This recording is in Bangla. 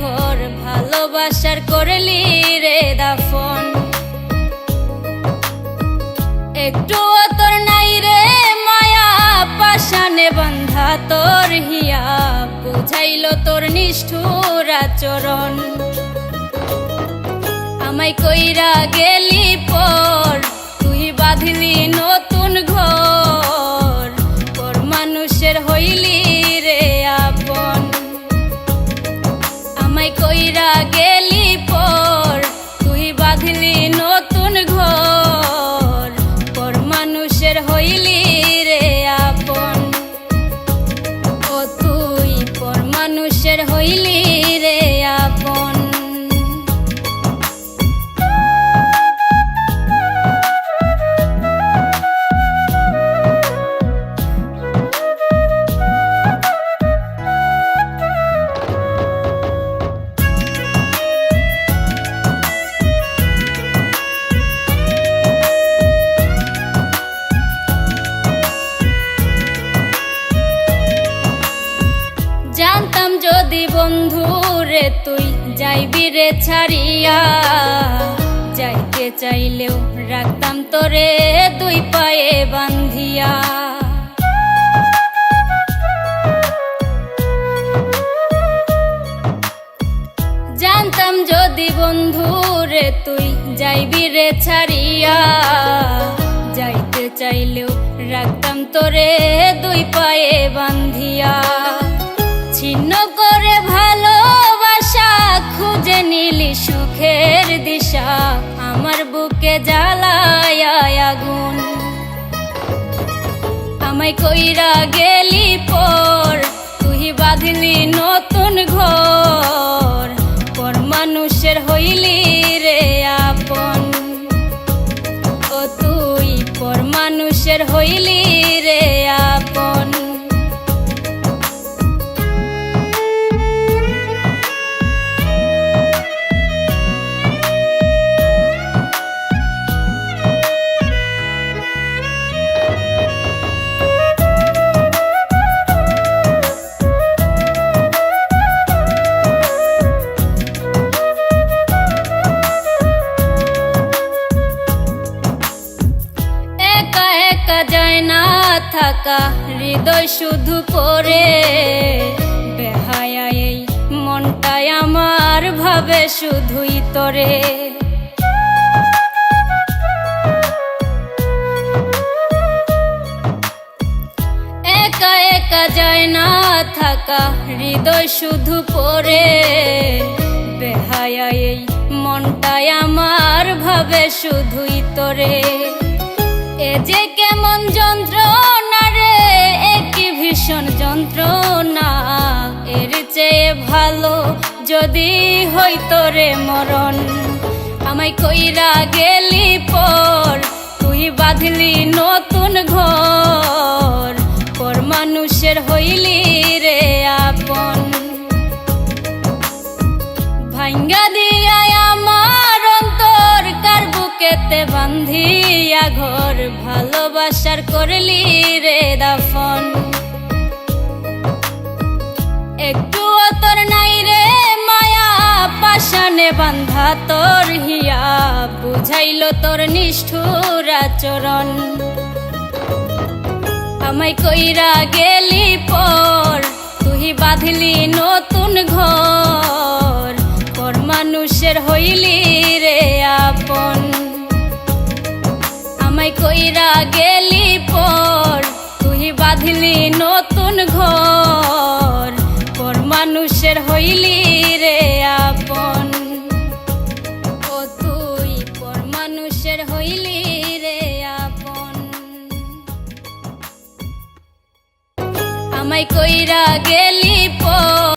ঘর ভালোবাসার করলি রে দাফন। একটু তোর নাই রে মায়া পাশানে বান্ধা তোর হিয়া বুঝাইল তোর নিষ্ঠুর আচরণ। আমায় কইরা গেলি পর তুই বাঁধলি নতুন ঘর, পর মানুষের হইলি রে আপন। আমায় কইরা গেলি পর তুই বাঁধলি নতুন ঘর, পর মানুষের হইলি রে আপন। ও তুই পর মানুষের হইলি রে আপন। জানতাম যদি বন্ধু রে তুই যাইবি রে ছাড়িয়া, যাইতে চাইলেও রাখতাম তোরে দুই পায়ে বান্ধিয়া। জানতাম যদি বন্ধু রে তুই যাইবি রে ছাড়িয়া, যাইতে চাইলেও রাখতাম তোরে দুই পায়ে বান্ধিয়া। ছিন্ন করে ভালোবাসা খুঁজে নিলি সুখের দিশা, আমার বুকে জ্বালায় আগুন। আমায় কইরা গেলি পর তুই বাঁধলি নতুন ঘর, পর মানুষের হইলি রে আপন। ও তুই পর মানুষের হইলি রে আপন। যায় না থাকা হৃদয় শুধু পড়ে, বেহায়া এই মনটাই আমার ভাবে শুধুই তোরে। একা একা যায় না থাকা হৃদয় শুধু পড়ে, বেহায়া এই মনটাই আমার ভাবে শুধুই তোরে। এ যে কেমন যন্ত্রণা রে, একই ভীষণ যন্ত্রণা, এর চেয়ে ভালো যদি হইতো রে মরণ। আমায় কইরা গেলি পর তুই বাঁধলি নতুন ঘর, পর মানুষের হইলি রে আপন। ভাঙ্গা দিয়া আমার অন্তর কার বুকেতে বান্ধিয়া ঘর ভালোবাসার করলি রে দাফন। একটু তোর নাই রে মায়া পাশানে বান্ধা তোর হিয়া বুঝাইল তোর নিষ্ঠুর আচরণ। আমায় কইরা গেলি পর তুই বাঁধলি নতুন ঘর, পর মানুষের হইলি রে আপন। আমায় কইরা গেলি পর তুই বাঁধলি নতুন ঘর, পর মানুষের হইলি রে আপন। ও তুই পর মানুষের হইলি রে আপন। আমায় কইরা গেলি পর